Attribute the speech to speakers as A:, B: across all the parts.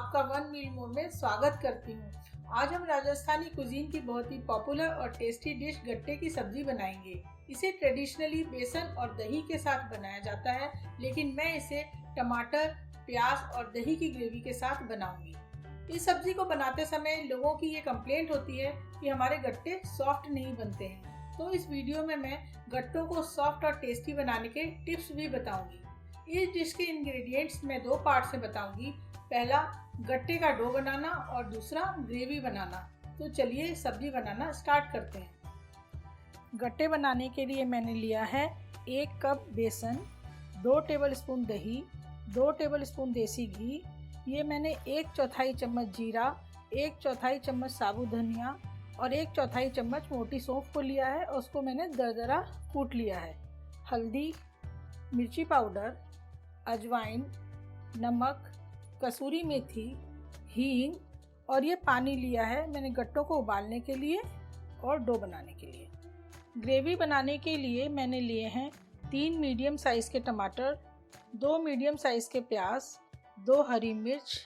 A: आपका one meal मोर में स्वागत करती हूँ। आज हम राजस्थानी कुजीन की बहुत ही पॉपुलर और टेस्टी डिश गट्टे की सब्जी बनाएंगे। इसे ट्रेडिशनली बेसन और दही के साथ बनाया जाता है, लेकिन मैं इसे टमाटर, प्याज और दही की ग्रेवी के साथ बनाऊंगी। इस सब्जी को बनाते समय लोगों की ये कंप्लेंट होती है कि हमारे गट्टे सॉफ्ट नहीं बनते हैं, तो इस वीडियो में मैं गट्टों को सॉफ्ट और टेस्टी बनाने के टिप्स भी बताऊंगी। इस डिश के इंग्रेडिएंट्स मैं दो पार्ट से बताऊंगी। पहला गट्टे का डो बनाना और दूसरा ग्रेवी बनाना। तो चलिए सब्जी बनाना स्टार्ट करते हैं। गट्टे बनाने के लिए मैंने लिया है 1 कप बेसन, 2 टेबलस्पून दही, 2 टेबलस्पून देसी घी। ये मैंने 1/4 चम्मच जीरा, 1/4 चम्मच साबुत धनिया और 1/4 चम्मच मोटी सौंफ को लिया है और उसको मैंने दरदरा कूट लिया है। हल्दी, मिर्ची पाउडर, अजवाइन, नमक, कसूरी मेथी, हींग और ये पानी लिया है मैंने गट्टों को उबालने के लिए और डो बनाने के लिए। ग्रेवी बनाने के लिए मैंने लिए हैं 3 मीडियम साइज़ के टमाटर, 2 मीडियम साइज़ के प्याज, 2 हरी मिर्च,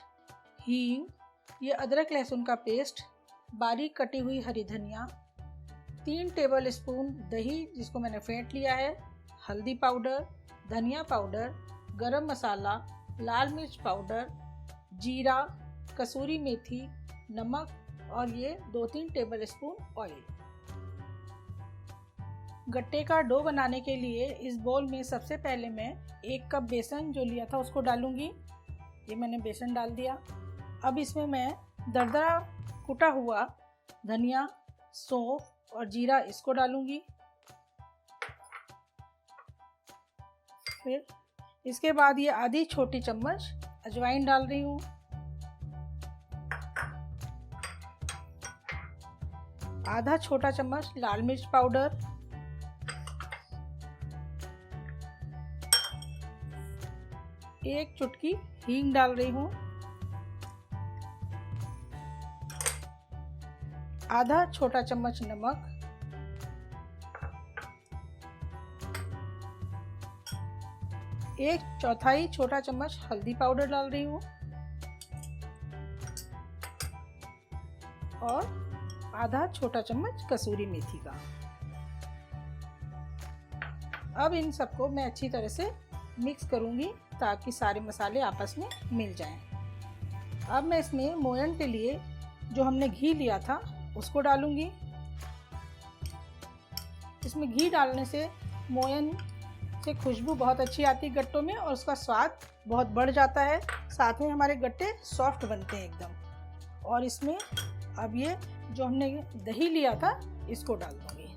A: हींग, ये अदरक लहसुन का पेस्ट, बारीक कटी हुई हरी धनिया, 3 टेबलस्पून दही जिसको मैंने फेंट लिया है, हल्दी पाउडर, धनिया पाउडर, गरम मसाला, लाल मिर्च पाउडर, जीरा, कसूरी मेथी, नमक और ये 2-3 टेबलस्पून ऑयल। गट्टे का डो बनाने के लिए इस बोल में सबसे पहले मैं 1 कप बेसन जो लिया था उसको डालूंगी। ये मैंने बेसन डाल दिया। अब इसमें मैं दरदरा कुटा हुआ धनिया, सौंफ और जीरा इसको डालूंगी। फिर इसके बाद ये आधी छोटी चम्मच अजवाइन डाल रही हूँ। आधा छोटा चम्मच लाल मिर्च पाउडर, एक चुटकी हींग डाल रही हूँ, आधा छोटा चम्मच नमक, 1/4 छोटा चम्मच हल्दी पाउडर डाल रही हूँ और आधा छोटा चम्मच कसूरी मेथी का। अब इन सबको मैं अच्छी तरह से मिक्स करूँगी ताकि सारे मसाले आपस में मिल जाएं। अब मैं इसमें मोयन के लिए जो हमने घी लिया था उसको डालूँगी। इसमें घी डालने से मोयन से खुशबू बहुत अच्छी आती है गट्टों में और उसका स्वाद बहुत बढ़ जाता है। साथ में हमारे गट्टे सॉफ्ट बनते हैं एकदम। और इसमें अब ये जो हमने दही लिया था इसको डाल दूँगी।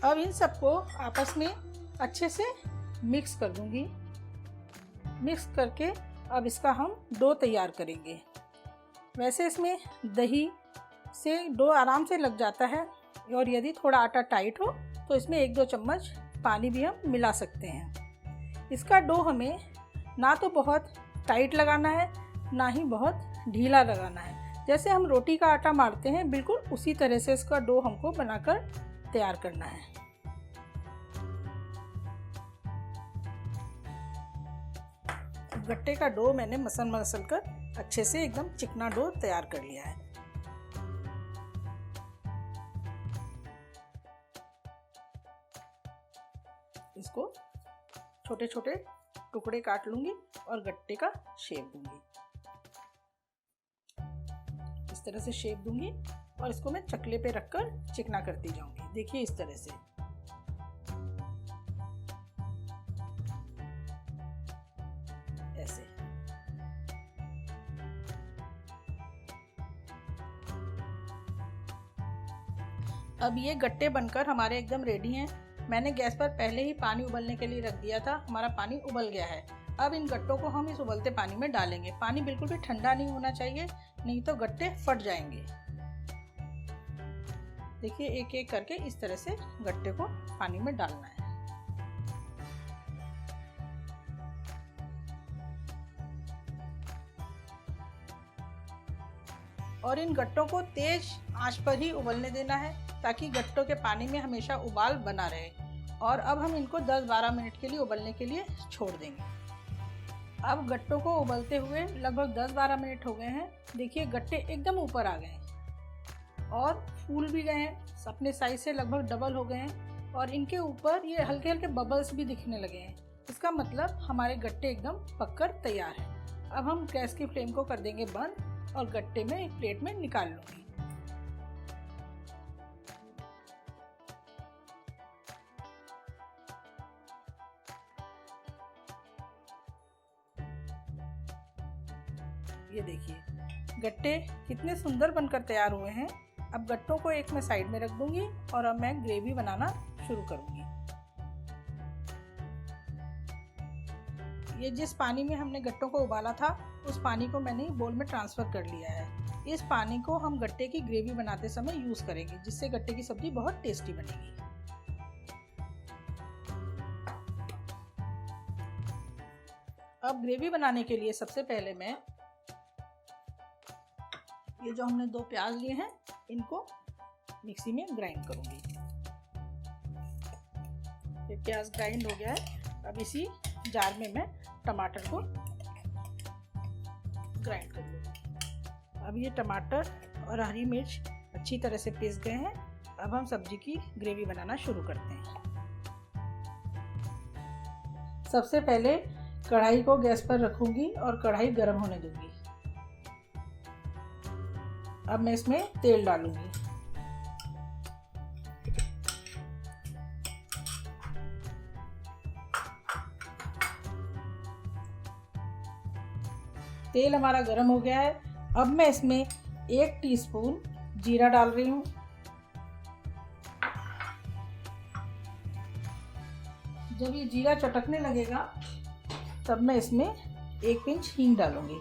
A: अब इन सबको आपस में अच्छे से मिक्स कर दूँगी। मिक्स करके अब इसका हम डो तैयार करेंगे। वैसे इसमें दही से डो आराम से लग जाता है और यदि थोड़ा आटा टाइट हो तो इसमें 1-2 चम्मच पानी भी हम मिला सकते हैं। इसका डो हमें ना तो बहुत टाइट लगाना है ना ही बहुत ढीला लगाना है। जैसे हम रोटी का आटा मारते हैं बिल्कुल उसी तरह से इसका डो हमको बनाकर तैयार करना है। गट्टे का डो मैंने मसल कर अच्छे से एकदम चिकना डो तैयार कर लिया है। इसको छोटे छोटे टुकड़े काट लूंगी और गट्टे का शेप दूंगी। इस तरह से शेप दूंगी और इसको मैं चकले पे रखकर चिकना करती जाऊंगी। देखिए इस तरह से। ऐसे। अब ये गट्टे बनकर हमारे एकदम रेडी हैं। मैंने गैस पर पहले ही पानी उबलने के लिए रख दिया था। हमारा पानी उबल गया है। अब इन गट्टों को हम इस उबलते पानी में डालेंगे। पानी बिल्कुल भी ठंडा नहीं होना चाहिए, नहीं तो गट्टे फट जाएंगे। देखिए एक एक करके इस तरह से गट्टे को पानी में डालना है। और इन गट्टों को तेज आंच पर ही उबलने देना है ताकि गट्टों के पानी में हमेशा उबाल बना रहे। और अब हम इनको 10-12 मिनट के लिए उबलने के लिए छोड़ देंगे। अब गट्टों को उबलते हुए लगभग 10-12 मिनट हो गए हैं। देखिए गट्टे एकदम ऊपर आ गए हैं और फूल भी गए हैं, अपने साइज से लगभग डबल हो गए हैं और इनके ऊपर ये हल्के हल्के बबल्स भी दिखने लगे हैं। इसका मतलब हमारे गट्टे एकदम पककर तैयार हैं। अब हम गैस की फ्लेम को कर देंगे बंद और गट्टे में एक प्लेट में निकाल लूँगी। ये देखिए गट्टे कितने सुंदर बनकर तैयार हुए हैं। अब गट्टों को एक मैं साइड में रख दूंगी और अब मैं ग्रेवी बनाना शुरू करूंगी। ये जिस पानी में हमने गट्टों को उबाला था उस पानी को मैंने बोल में ट्रांसफ़र कर लिया है। इस पानी को हम गट्टे की ग्रेवी बनाते समय यूज़ करेंगे, जिससे गट्टे की सब्ज़ी बहुत टेस्टी बनेगी। अब ग्रेवी बनाने के लिए सबसे पहले मैं ये जो हमने 2 प्याज लिए हैं इनको मिक्सी में ग्राइंड करूंगी। ये प्याज ग्राइंड हो गया है। अब इसी जार में मैं टमाटर को ग्राइंड कर लूँगी। अब ये टमाटर और हरी मिर्च अच्छी तरह से पीस गए हैं। अब हम सब्जी की ग्रेवी बनाना शुरू करते हैं। सबसे पहले कढ़ाई को गैस पर रखूंगी और कढ़ाई गर्म होने दूंगी। अब मैं इसमें तेल डालूंगी। तेल हमारा गर्म हो गया है। अब मैं इसमें 1 टीस्पून जीरा डाल रही हूँ। जब ये जीरा चटकने लगेगा तब मैं इसमें 1 पिंच हींग डालूंगी।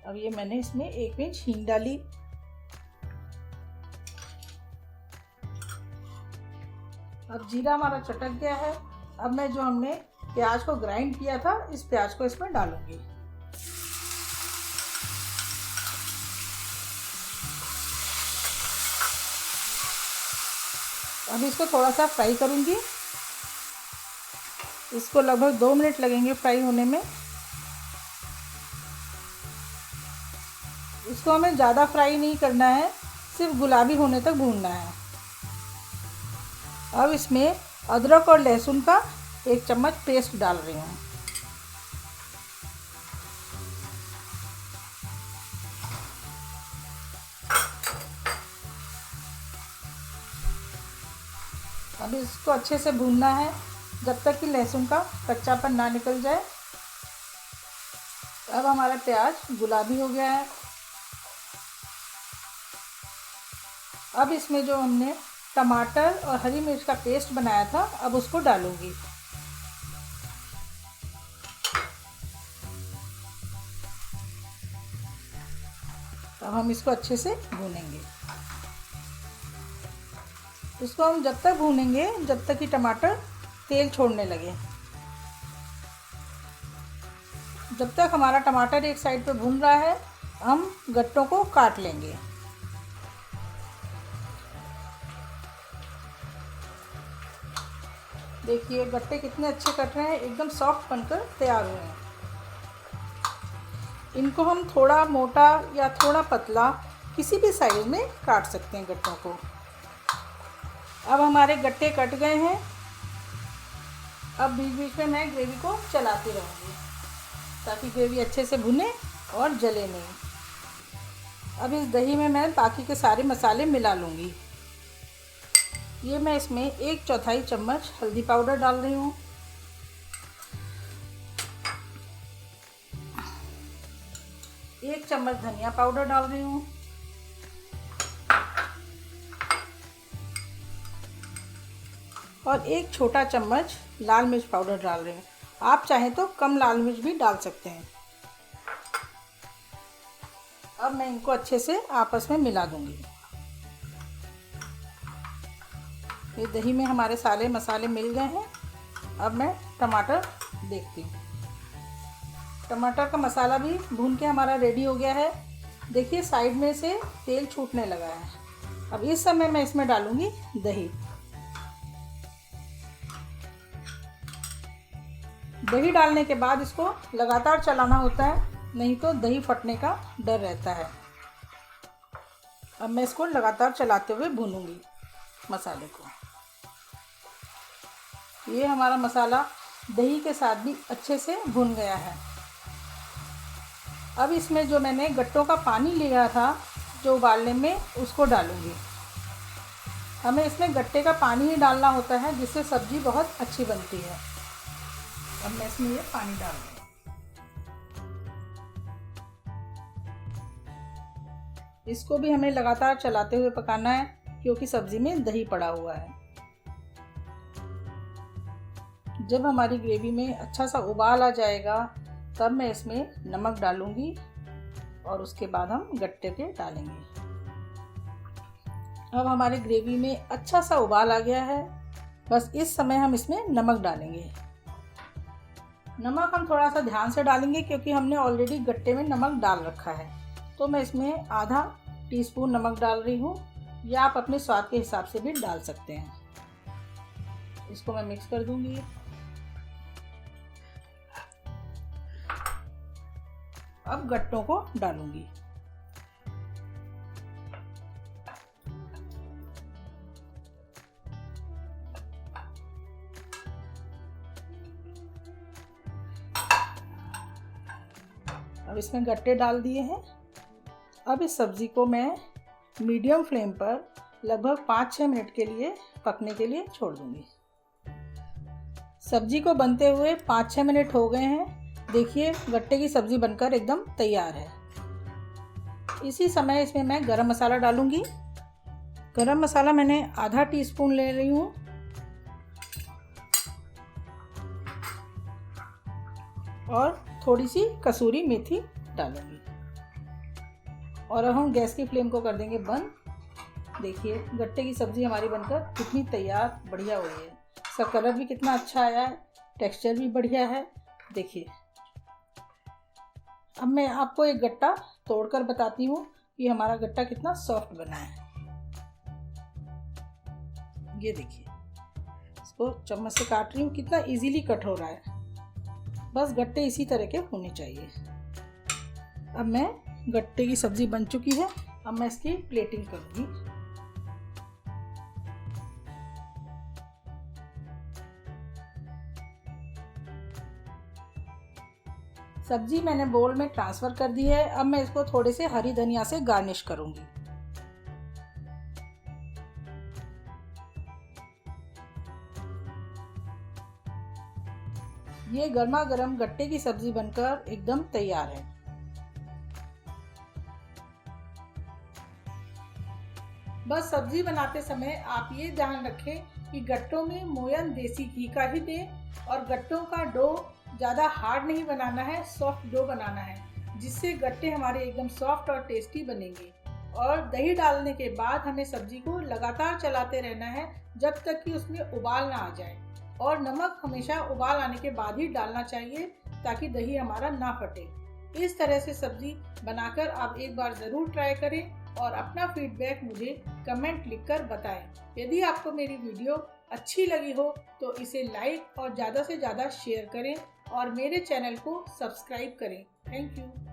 A: अब ये मैंने इसमें 1 पिंच हींग डाली। अब जीरा हमारा चटक गया है। अब मैं जो हमने प्याज को ग्राइंड किया था इस प्याज को इसमें डालूंगी। अब इसको थोड़ा सा फ्राई करूंगी। इसको लगभग 2 मिनट लगेंगे फ्राई होने में। इसको हमें ज़्यादा फ्राई नहीं करना है, सिर्फ गुलाबी होने तक भूनना है। अब इसमें अदरक और लहसुन का 1 चम्मच पेस्ट डाल रही हूँ। अब इसको अच्छे से भूनना है जब तक कि लहसुन का कच्चापन ना निकल जाए। अब हमारा प्याज गुलाबी हो गया है। अब इसमें जो हमने टमाटर और हरी मिर्च का पेस्ट बनाया था अब उसको डालूंगी। अब हम इसको अच्छे से भूनेंगे। इसको हम जब तक भूनेंगे जब तक कि टमाटर तेल छोड़ने लगे। जब तक हमारा टमाटर एक साइड पे भून रहा है हम गट्टों को काट लेंगे। देखिए गट्टे कितने अच्छे कट रहे हैं, एकदम सॉफ्ट बनकर तैयार हुए हैं। इनको हम थोड़ा मोटा या थोड़ा पतला किसी भी साइज में काट सकते हैं गट्टों को। अब हमारे गट्टे कट गए हैं। अब बीच बीच में मैं ग्रेवी को चलाती रहूँगी ताकि ग्रेवी अच्छे से भुने और जले नहीं। अब इस दही में मैं बाकी के सारे मसाले मिला लूँगी। ये मैं इसमें 1/4 चम्मच हल्दी पाउडर डाल रही हूँ। 1 चम्मच धनिया पाउडर डाल रही हूँ। और 1 छोटा चम्मच लाल मिर्च पाउडर डाल रही हूँ। आप चाहें तो कम लाल मिर्च भी डाल सकते हैं। अब मैं इनको अच्छे से आपस में मिला दूंगी। ये दही में हमारे सारे मसाले मिल गए हैं। अब मैं टमाटर देखती हूँ। टमाटर का मसाला भी भून के हमारा रेडी हो गया है। देखिए साइड में से तेल छूटने लगा है। अब इस समय मैं इसमें डालूँगी दही। दही डालने के बाद इसको लगातार चलाना होता है, नहीं तो दही फटने का डर रहता है। अब मैं इसको लगातार चलाते हुए भूनूंगी मसाले को। ये हमारा मसाला दही के साथ भी अच्छे से भुन गया है। अब इसमें जो मैंने गट्टों का पानी लिया था जो उबालने में, उसको डालूंगी। हमें इसमें गट्टे का पानी ही डालना होता है, जिससे सब्ज़ी बहुत अच्छी बनती है। अब मैं इसमें ये पानी डाल दूँगी। इसको भी हमें लगातार चलाते हुए पकाना है, क्योंकि सब्ज़ी में दही पड़ा हुआ है। जब हमारी ग्रेवी में अच्छा सा उबाल आ जाएगा, तब मैं इसमें नमक डालूंगी और उसके बाद हम गट्टे के डालेंगे। अब हमारी ग्रेवी में अच्छा सा उबाल आ गया है, बस इस समय हम इसमें नमक डालेंगे। नमक हम थोड़ा सा ध्यान से डालेंगे, क्योंकि हमने ऑलरेडी गट्टे में नमक डाल रखा है। तो मैं इसमें आधा टीस्पून नमक डाल रही हूँ, या आप अपने स्वाद के हिसाब से भी डाल सकते हैं। इसको मैं मिक्स कर दूंगी। अब गट्टों को डालूंगी। अब इसमें गट्टे डाल दिए हैं। अब इस सब्ज़ी को मैं मीडियम फ्लेम पर लगभग 5-6 मिनट के लिए पकने के लिए छोड़ दूंगी। सब्ज़ी को बनते हुए 5-6 मिनट हो गए हैं। देखिए गट्टे की सब्ज़ी बनकर एकदम तैयार है। इसी समय इसमें मैं गरम मसाला डालूंगी। गरम मसाला मैंने आधा टीस्पून ले रही हूँ। और थोड़ी सी कसूरी मेथी डालूंगी। और अब हम गैस की फ्लेम को कर देंगे बंद। देखिए गट्टे की सब्ज़ी हमारी बनकर कितनी तैयार बढ़िया हुई है। इसका कलर भी कितना अच्छा आया है, टेक्सचर भी बढ़िया है। देखिए अब मैं आपको एक गट्टा तोड़कर बताती हूँ कि हमारा गट्टा कितना सॉफ्ट बना है। ये देखिए, इसको चम्मच से काट रही हूँ, कितना इजीली कट हो रहा है। बस गट्टे इसी तरह के होने चाहिए। अब मैं गट्टे की सब्ज़ी बन चुकी है। अब मैं इसकी प्लेटिंग करूँगी। सब्जी मैंने बोल में ट्रांसफ़र कर दी है। अब मैं इसको थोड़े से हरी धनिया से गार्निश करूंगी। ये गर्मा गर्म गट्टे की सब्जी बनकर एकदम तैयार है। बस सब्जी बनाते समय आप ये ध्यान रखें कि गट्टों में मोयन देसी घी का ही दें, और गट्टों का डो ज़्यादा हार्ड नहीं बनाना है, सॉफ्ट डो बनाना है, जिससे गट्टे हमारे एकदम सॉफ्ट और टेस्टी बनेंगे। और दही डालने के बाद हमें सब्जी को लगातार चलाते रहना है जब तक कि उसमें उबाल ना आ जाए। और नमक हमेशा उबाल आने के बाद ही डालना चाहिए, ताकि दही हमारा ना फटे। इस तरह से सब्जी बनाकर आप एक बार ज़रूर ट्राई करें और अपना फीडबैक मुझे कमेंट लिखकर बताएं। यदि आपको मेरी वीडियो अच्छी लगी हो तो इसे लाइक और ज़्यादा से ज़्यादा शेयर करें और मेरे चैनल को सब्सक्राइब करें। Thank you.